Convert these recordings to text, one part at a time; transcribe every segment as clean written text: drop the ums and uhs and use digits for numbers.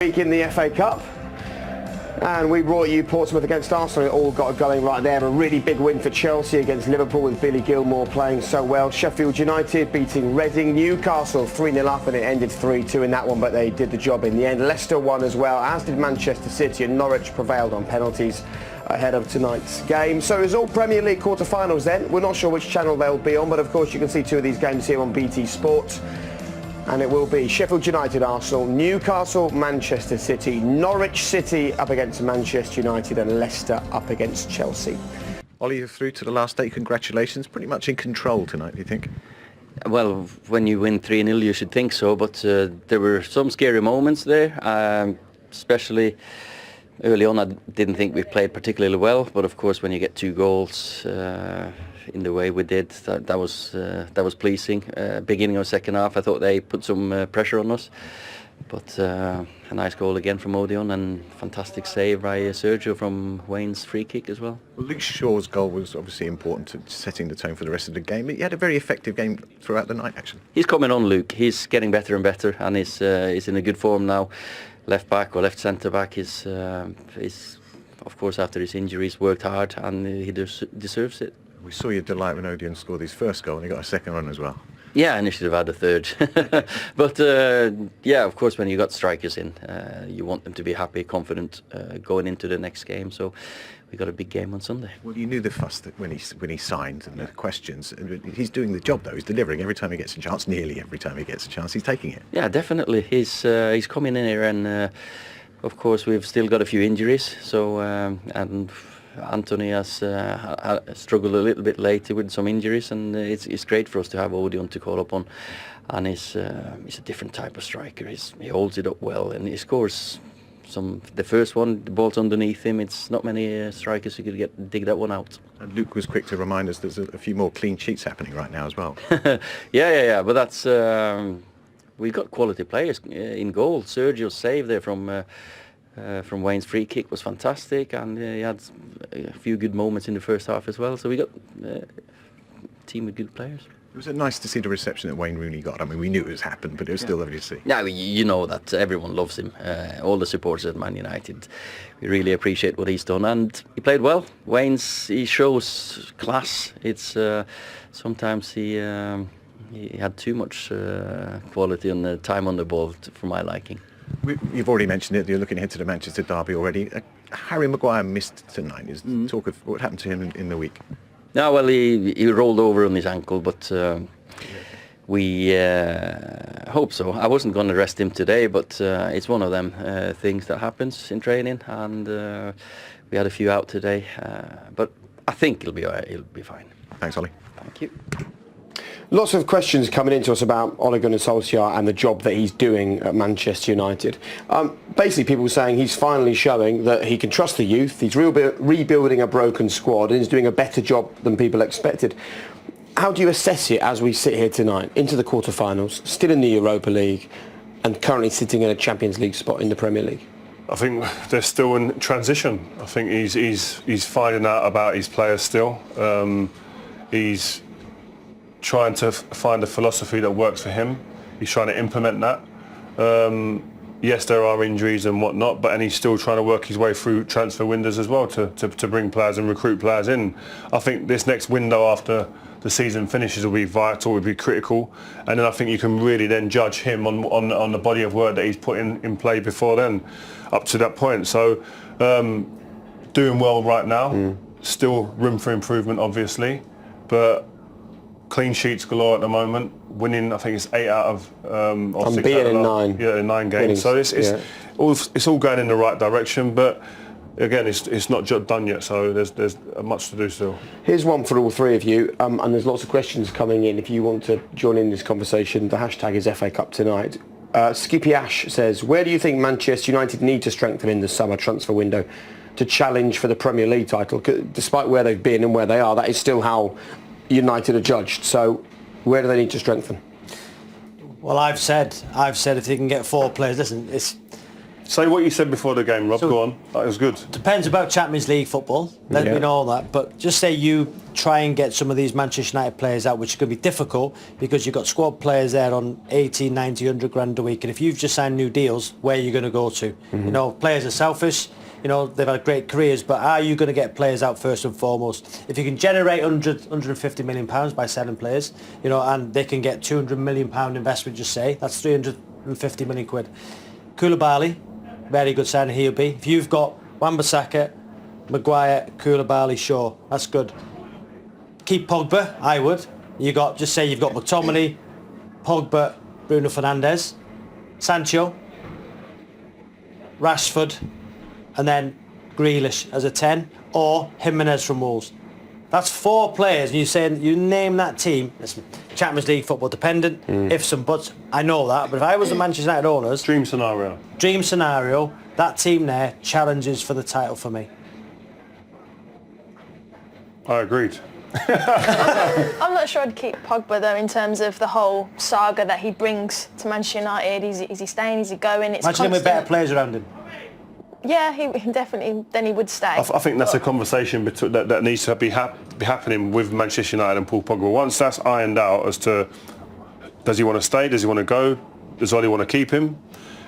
In the FA Cup, and we brought you Portsmouth against Arsenal. It all got going right there. A really big win for Chelsea against Liverpool with Billy Gilmour playing so well. Sheffield United beating Reading. Newcastle 3-0 up, and it ended 3-2 in that one, but they did the job in the end. Leicester won as well, as did Manchester City, and Norwich prevailed on penalties ahead of tonight's game. So it's all Premier League quarter-finals then. We're not sure which channel they'll be on, but of course you can see two of these games here on BT Sport. And it will be Sheffield United, Arsenal, Newcastle, Manchester City, Norwich City up against Manchester United, and Leicester up against Chelsea. Ollie, you're through to the last day. Congratulations. Pretty much in control tonight, do you think? Well, when you win 3-0 you should think so, but there were some scary moments there, especially early on. I didn't think we played particularly well, but of course when you get 2 goals in the way we did, that was pleasing. Beginning of second half, I thought they put some pressure on us, but a nice goal again from Odion, and fantastic save by Sergio from Wayne's free kick as well. Well, Luke Shaw's goal was obviously important to setting the tone for the rest of the game. He had a very effective game throughout the night, actually. He's coming on, Luke. He's getting better and better, and he's in a good form now. Left back or left centre back is of course after his injuries worked hard, and he deserves it. We saw your delight when Odion scored his first goal, and he got a second one as well. Yeah, and he should have had a third. But yeah, of course, when you got strikers in, you want them to be happy, confident going into the next game. So we got a big game on Sunday. Well, you knew the fuss that when he signed and the questions. He's doing the job though. He's delivering every time he gets a chance. Nearly every time he gets a chance, he's taking it. Yeah, definitely. He's coming in here, and of course we've still got a few injuries. So and Anthony has struggled a little bit lately with some injuries, and it's great for us to have Odion to call upon. And he's a different type of striker. He holds it up well, and he scores some. The first one, the ball's underneath him. It's not many strikers who could dig that one out. And Luke was quick to remind us there's a few more clean sheets happening right now as well. Yeah. But that's we got quality players in goal. Sergio's save there from Wayne's free kick was fantastic, and he had a few good moments in the first half as well. So we got a team with good players. It was nice to see the reception that Wayne Rooney got. I mean, we knew it was happened, but it was still lovely to see. Yeah, you know that everyone loves him. All the supporters at Man United, we really appreciate what he's done, and he played well. He shows class. It's sometimes he had too much quality on the time on the ball for my liking. You've already mentioned it. You're looking ahead to the Manchester derby already. Harry Maguire missed tonight. Is talk of what happened to him in the week? No, well, he rolled over on his ankle, but we hope so. I wasn't going to rest him today, but it's one of them things that happens in training, and we had a few out today, but I think he'll be all right. He'll be fine. Thanks, Ollie. Thank you. Lots of questions coming into us about Ole Gunnar Solskjaer and the job that he's doing at Manchester United. Basically, people saying he's finally showing that he can trust the youth, he's rebuilding a broken squad, and he's doing a better job than people expected. How do you assess it as we sit here tonight, into the quarter-finals, still in the Europa League, and currently sitting in a Champions League spot in the Premier League? I think they're still in transition. I think he's finding out about his players still. He's trying to find a philosophy that works for him. He's trying to implement that. Yes, there are injuries and whatnot, and he's still trying to work his way through transfer windows as well to bring players and recruit players in. I think this next window after the season finishes will be vital, will be critical, and then I think you can really then judge him on the body of work that he's put in play before then, up to that point. So doing well right now, still room for improvement obviously, but clean sheets galore at the moment. Winning, I think it's 8 out of or 6 out of 9. Yeah, in 9 games. Winnings. So it's all going in the right direction, but again, it's not done yet. So there's much to do still. Here's one for all three of you, and there's lots of questions coming in. If you want to join in this conversation, the hashtag is FA Cup Tonight. Skippy Ash says, where do you think Manchester United need to strengthen in the summer transfer window to challenge for the Premier League title? Despite where they've been and where they are, that is still how United are judged. So where do they need to strengthen? Well, I've said if they can get 4 players, listen, Say what you said before the game, Rob. So- Go on. That was good. Depends about Champions League football. We know that. But just say you try and get some of these Manchester United players out, which is going to be difficult because you've got squad players there on 80, 90, 100 grand a week. And if you've just signed new deals, where are you going to go to? You know, players are selfish. You know, they've had great careers, but are you going to get players out first and foremost? If you can generate 150 million pounds by selling players, you know, and they can get 200 million pound investment, just say, that's 350 million quid. Koulibaly, very good signing he'll be. If you've got Wan-Bissaka, Maguire, Koulibaly, Shaw, that's good. Keep Pogba, I would. You got, just say you've got McTominay, Pogba, Bruno Fernandes, Sancho, Rashford, and then Grealish as a 10, or Jimenez from Wolves. That's 4 players, and you're saying, you name that team, it's Champions League football dependent, ifs and buts, I know that, but if I was the Manchester United owners, Dream scenario. that team there challenges for the title for me. I agreed. I'm not sure I'd keep Pogba though in terms of the whole saga that he brings to Manchester United. Is he staying? Is he going? It's Imagine him with better players around him. Yeah, he definitely. Then he would stay. I think that's a conversation that needs to be happening with Manchester United and Paul Pogba. Once that's ironed out as to does he want to stay, does he want to go, does Oli want to keep him?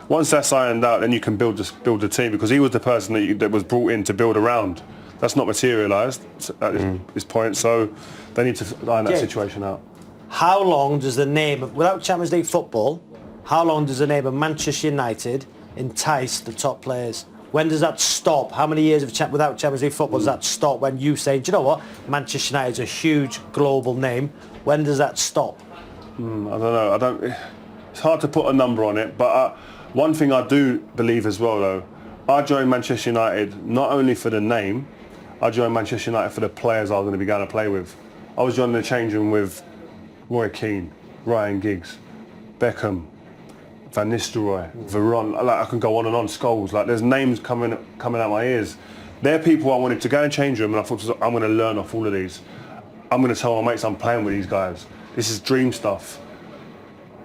Once that's ironed out, then you can build the team, because he was the person that was brought in to build around. That's not materialised at this point, so they need to iron that situation out. How long does the name of, without Champions League football, how long does the name of Manchester United entice the top players? When does that stop? How many years without Champions League football does that stop when you say, do you know what, Manchester United is a huge global name? When does that stop? I don't know. It's hard to put a number on it, but one thing I do believe as well, though, I joined Manchester United not only for the name, I joined Manchester United for the players I was going to be going to play with. I was joining the change room with Roy Keane, Ryan Giggs, Beckham, Van Nistelrooy, Veron. Like, I can go on and on. Scholes. Like, there's names coming out my ears. They're people I wanted to go and change room, and I thought, I'm going to learn off all of these. I'm going to tell my mates I'm playing with these guys. This is dream stuff.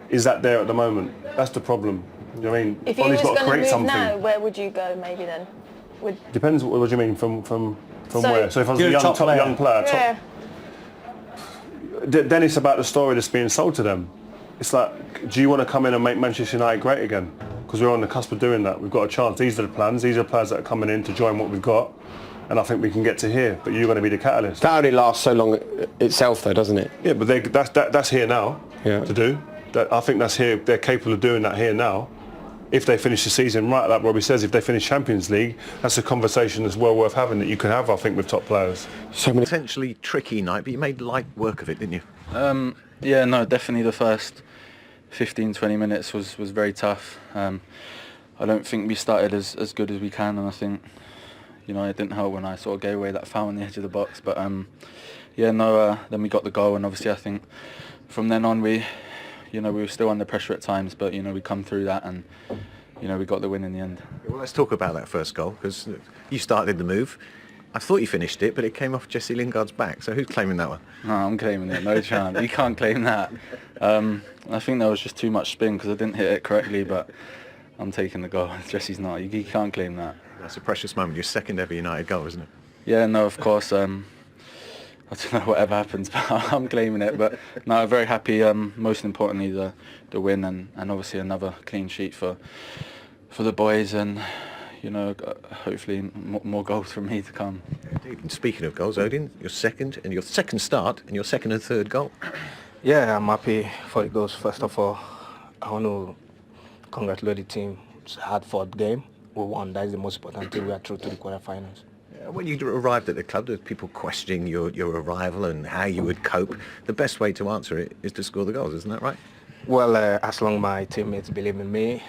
Is that there at the moment? That's the problem. You know what I mean? If you was got to going create to move something. now, where would you go maybe then? Depends. What do you mean from So where? So if I was a you're a top player. young player, Yeah. then it's about the story that's being sold to them. It's like, do you want to come in and make Manchester United great again? Because we're on the cusp of doing that. We've got a chance. These are the plans. These are the players that are coming in to join what we've got. And I think we can get to here. But you're going to be the catalyst. That only lasts so long itself, though, doesn't it? Yeah, but that's here now to do. I think that's here. They're capable of doing that here now. If they finish the season right, like Robbie says, if they finish Champions League, that's a conversation that's well worth having that you can have, I think, with top players. So many. Potentially tricky night, but you made light work of it, didn't you? Yeah, no, definitely the first 15, 20 minutes was very tough. I don't think we started as good as we can, and I think, you know, it didn't help when I sort of gave away that foul on the edge of the box. But then we got the goal, and obviously I think from then on we were still under pressure at times, but we come through that, and we got the win in the end. Well, let's talk about that first goal, because you started the move. I thought you finished it, but it came off Jesse Lingard's back. So who's claiming that one? No, I'm claiming it. No chance. You can't claim that. I think there was just too much spin because I didn't hit it correctly, but I'm taking the goal. Jesse's not. You can't claim that. That's a precious moment. Your second ever United goal, isn't it? Yeah, no, of course. I don't know whatever happens, but I'm claiming it. But no, I'm very happy. Most importantly, the win and obviously another clean sheet for the boys, and hopefully more goals from me to come. Indeed. And speaking of goals, Odion, your second start and your second and third goal. Yeah, I'm happy for the goals. First of all, I want to congratulate the team. It's a hard-fought game. We won. That's the most important thing. We are through to the quarterfinals. When you arrived at the club, there's people questioning your arrival and how you would cope. The best way to answer it is to score the goals, isn't that right? Well, as long as my teammates believe in me,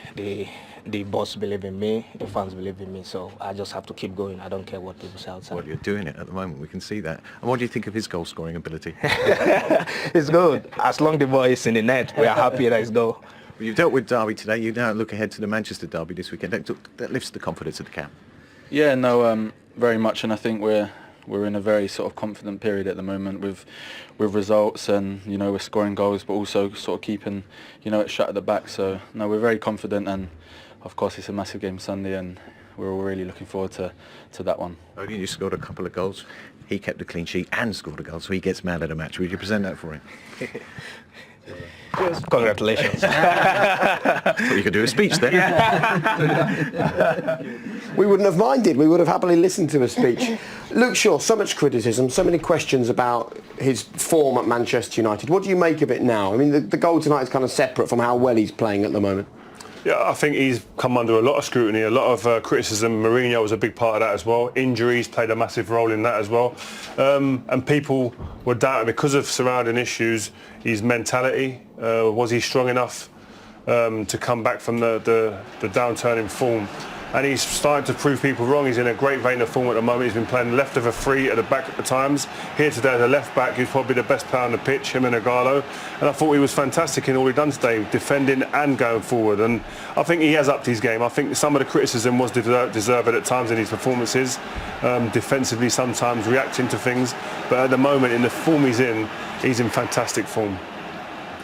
the boss believe in me, the fans believe in me, so I just have to keep going. I don't care what people say outside. Well, you're doing it at the moment. We can see that. And what do you think of his goal-scoring ability? It's good. As long as the ball is in the net, we are happy that it's goal. Well, you've dealt with Derby today. You now look ahead to the Manchester Derby this weekend. That lifts the confidence of the camp. Yeah, no, very much, and I think we're in a very sort of confident period at the moment with results, and we're scoring goals, but also sort of keeping it shut at the back. So no, we're very confident, and of course it's a massive game Sunday, and we're all really looking forward to that one. Odion, you scored a couple of goals. He kept a clean sheet and scored a goal, so he gets man of the match. Would you present that for him? Congratulations. Well, you could do a speech then. We wouldn't have minded. We would have happily listened to a speech. Luke Shaw, so much criticism, so many questions about his form at Manchester United. What do you make of it now? I mean, the goal tonight is kind of separate from how well he's playing at the moment. Yeah, I think he's come under a lot of scrutiny, a lot of criticism. Mourinho was a big part of that as well. Injuries played a massive role in that as well. And people were doubting because of surrounding issues, his mentality. Was he strong enough to come back from the downturn in form? And he's starting to prove people wrong. He's in a great vein of form at the moment. He's been playing left of a free at the back at times. Here today as a left back, he's probably the best player on the pitch, him and Ighalo. And I thought he was fantastic in all he done today, defending and going forward. And I think he has upped his game. I think some of the criticism was deserved at times in his performances, defensively sometimes reacting to things. But at the moment, in the form he's in fantastic form.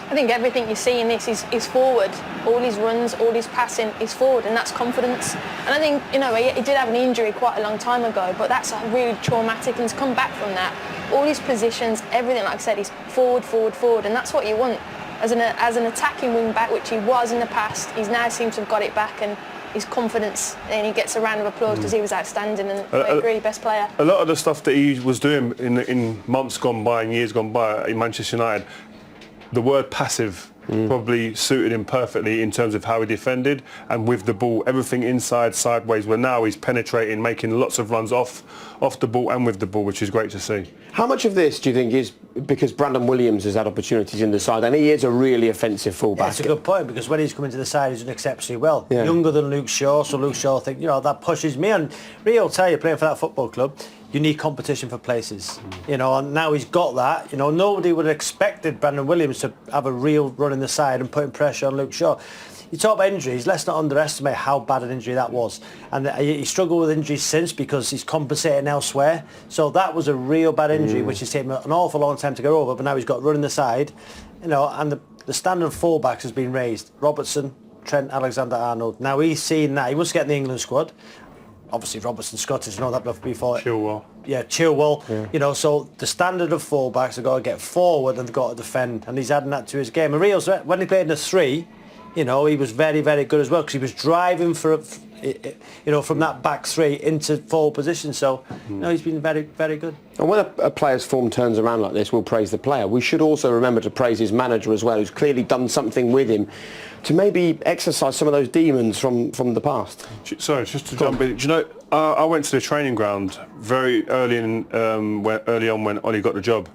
I think everything you see in this is forward. All his runs, all his passing is forward, and that's confidence. And I think, you know, he did have an injury quite a long time ago, but that's really traumatic, and to come back from that, all his positions, everything, like I said, is forward, forward, forward, and that's what you want. As an attacking wing back, which he was in the past, he's now seems to have got it back, and his confidence, and he gets a round of applause because he was outstanding, and I agree, best player. A lot of the stuff that he was doing in months gone by and years gone by in Manchester United, the word passive probably suited him perfectly in terms of how he defended and with the ball, everything inside, sideways, where now he's penetrating, making lots of runs off the ball and with the ball, which is great to see. How much of this do you think is because Brandon Williams has had opportunities in the side, and he is a really offensive fullback? That's a good point, because when he's coming to the side, he's done exceptionally well. Yeah. Younger than Luke Shaw, so Luke Shaw think, you know, that pushes me. And Rio will tell you, playing for that football club, you need competition for places. You know, and now he's got that. You know, nobody would have expected Brandon Williams to have a real run in the side and putting pressure on Luke Shaw. You talk about injuries, let's not underestimate how bad an injury that was. And he struggled with injuries since because he's compensating elsewhere. So that was a real bad injury, which has taken an awful long time to get over, but now he's got run in the side. You know, and the standard of fullbacks has been raised. Robertson, Trent Alexander-Arnold. Now he's seen that. He wants to get in the England squad. Obviously Robertson's Scottish, you know that before. Chilwell. Yeah, Chilwell. Yeah. You know, so the standard of fullbacks have got to get forward and they've got to defend, and he's adding that to his game. And Rio's, when he played in the three, you know, he was very, very good as well, because he was driving for, you know, from that back three into forward position. So, you know, he's been very, very good. And when a player's form turns around like this, we'll praise the player. We should also remember to praise his manager as well, who's clearly done something with him to maybe exercise some of those demons from the past. Sorry, just to jump in. Do you know, I went to the training ground very early on when Ollie got the job,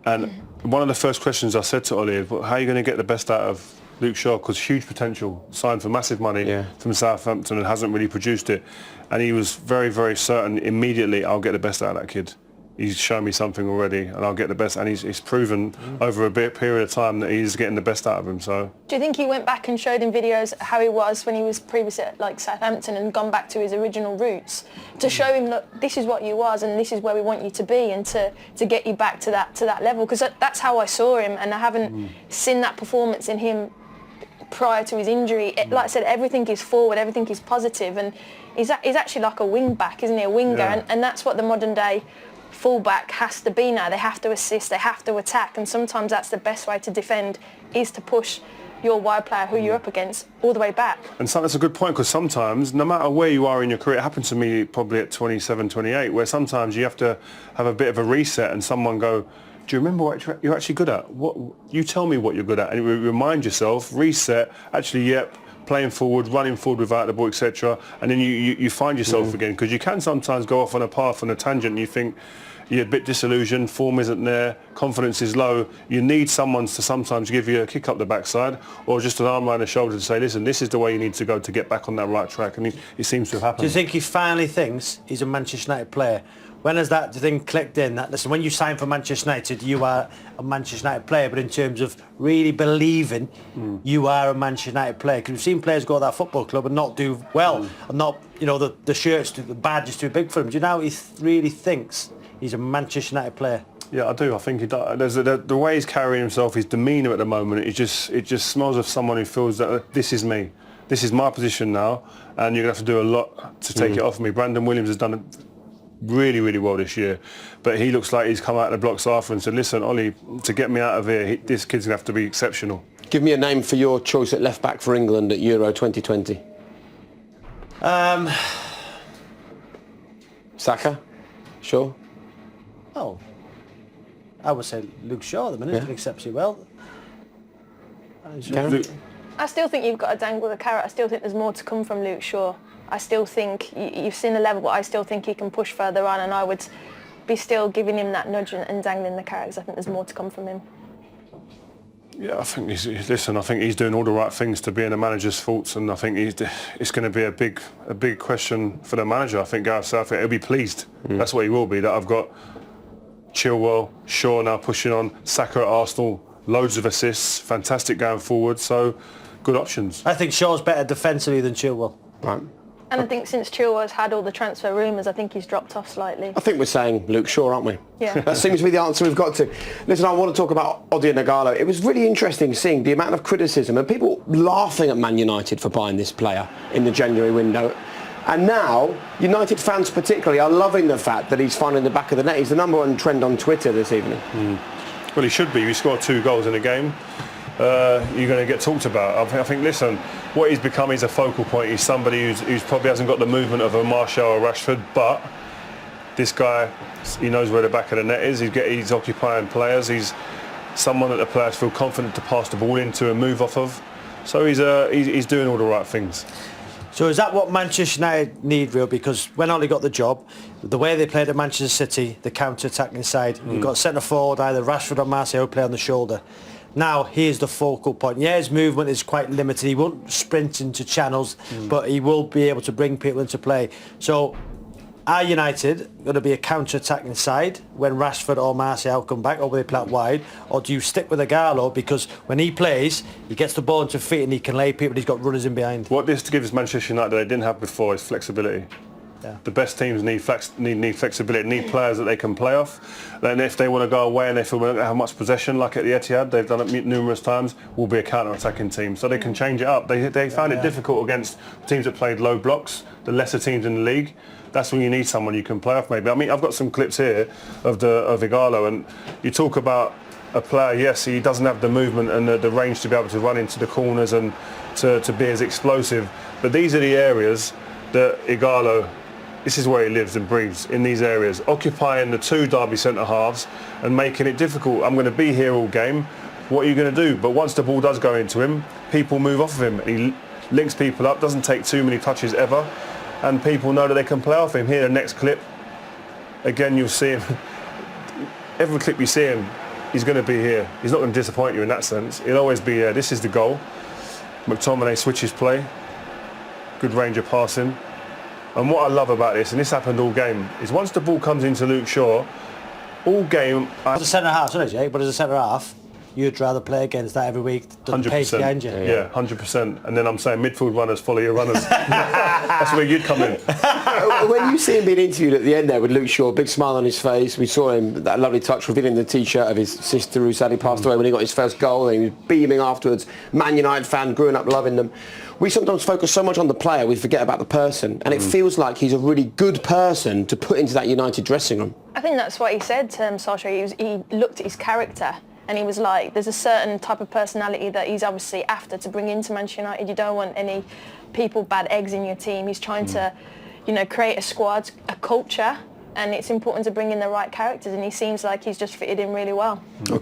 and one of the first questions I said to Ollie is, how are you going to get the best out of Luke Shaw? Because huge potential, signed for massive money from Southampton and hasn't really produced it. And he was very, very certain immediately, I'll get the best out of that kid. He's shown me something already, and I'll get the best. And he's proven over a period of time that he's getting the best out of him. So, do you think he went back and showed him videos how he was when he was previously at like Southampton and gone back to his original roots to show him, look, this is what you was and this is where we want you to be, and to get you back to that level? Because that's how I saw him, and I haven't seen that performance in him prior to his injury. Like I said, everything is forward, everything is positive, and he's actually like a wing back, isn't he? A winger, and that's what the modern day fullback has to be now. They have to assist, they have to attack, and sometimes that's the best way to defend, is to push your wide player who you're up against all the way back. And so that's a good point, because sometimes, no matter where you are in your career, it happened to me probably at 27, 28, where sometimes you have to have a bit of a reset and someone go, do you remember what you're actually good at? What you tell me what you're good at, and you remind yourself, reset, actually, playing forward, running forward without the ball, etc. And then you find yourself again, because you can sometimes go off on a path, on a tangent, and you think you're a bit disillusioned, form isn't there, confidence is low. You need someone to sometimes give you a kick up the backside, or just an arm around the shoulder to say, listen, this is the way you need to go to get back on that right track. And it seems to have happened. Do you think he finally thinks he's a Manchester United player? When has that thing clicked in? That, listen, when you sign for Manchester United, you are a Manchester United player, but in terms of really believing you are a Manchester United player, because we've seen players go to that football club and not do well, and not, you know, the shirts, the badge is too big for him. Do you know he really thinks he's a Manchester United player? Yeah, I do. I think he does. The way he's carrying himself, his demeanour at the moment, it just smells of someone who feels that this is me. this is my position now, and you're going to have to do a lot to take it off me. Brandon Williams has done it really, really well this year, but he looks like he's come out of the blocks after and said, listen, Ollie, to get me out of here, this kid's going to have to be exceptional. Give me a name for your choice at left back for England at Euro 2020. Saka? Sure. Oh, I would say Luke Shaw at the minute. He accepts it well. I still think you've got to dangle the carrot. I still think there's more to come from Luke Shaw. I still think you've seen the level, but I still think he can push further on, and I would be still giving him that nudge and dangling the carrot, because I think there's more to come from him. Yeah, I think I think he's doing all the right things to be in the manager's thoughts, and I think it's going to be a big question for the manager. I think Gareth Southgate will be pleased. That's what he will be. That I've got Chilwell, Shaw now pushing on, Saka at Arsenal, loads of assists, fantastic going forward. So good options. I think Shaw's better defensively than Chilwell. Right. And I think since Chilwell's had all the transfer rumours, I think he's dropped off slightly. I think we're saying Luke Shaw, aren't we? Yeah. That seems to be the answer we've got to. Listen, I want to talk about Odion Ighalo. It was really interesting seeing the amount of criticism and people laughing at Man United for buying this player in the January window. And now, United fans particularly are loving the fact that he's finding the back of the net. He's the #1 trend on Twitter this evening. Well, he should be. He scored 2 goals in a game. You're going to get talked about. I think, listen, what he's become is a focal point. He's somebody who's probably hasn't got the movement of a Martial or Rashford, but this guy, he knows where the back of the net is. He's occupying players. He's someone that the players feel confident to pass the ball into and move off of. So he's doing all the right things. So is that what Manchester United need, real? Because when Ollie got the job, the way they played at Manchester City, the counter-attacking side, you've got centre forward, either Rashford or Martial, play on the shoulder. Now here's the focal point. Yeah, his movement is quite limited. He won't sprint into channels, but he will be able to bring people into play. So are United going to be a counter-attacking side when Rashford or Martial come back, or will they play out wide? Or do you stick with Ighalo, because when he plays, he gets the ball into feet and he can lay people, he's got runners in behind? What this gives Manchester United that they didn't have before is flexibility. Yeah. The best teams need flexibility, need players that they can play off. Then if they want to go away and they feel they don't have much possession, like at the Etihad, they've done it numerous times, will be a counter-attacking team. So they can change it up. They found it difficult against teams that played low blocks, the lesser teams in the league. That's when you need someone you can play off maybe. I mean, I've got some clips here of Ighalo, and you talk about a player, yes, he doesn't have the movement and the range to be able to run into the corners and to be as explosive. But these are the areas that Ighalo, this is where he lives and breathes, in these areas, occupying the 2 Derby centre-halves and making it difficult. I'm going to be here all game. What are you going to do? But once the ball does go into him, people move off of him. He links people up, doesn't take too many touches ever, and people know that they can play off him. Here, the next clip, again, you'll see him. Every clip you see him, he's going to be here. He's not going to disappoint you in that sense. He'll always be here. This is the goal. McTominay switches play. Good range of passing. And what I love about this, and this happened all game, is once the ball comes into Luke Shaw, all game... As a centre-half, sorry Jake, but as a centre-half, you'd rather play against that every week than the pace behind you. Yeah, 100%. And then I'm saying midfield runners follow your runners. That's where you'd come in. When you see him being interviewed at the end there with Luke Shaw, big smile on his face, we saw him, that lovely touch, revealing the T-shirt of his sister who sadly passed away when he got his first goal, and he was beaming afterwards. Man United fan, growing up loving them. We sometimes focus so much on the player, we forget about the person, and it feels like he's a really good person to put into that United dressing room. I think that's what he said, Solskjaer. He looked at his character and he was like, there's a certain type of personality that he's obviously after to bring into Manchester United. You don't want any people, bad eggs in your team. He's trying to, create a squad, a culture, and it's important to bring in the right characters, and he seems like he's just fitted in really well. Okay.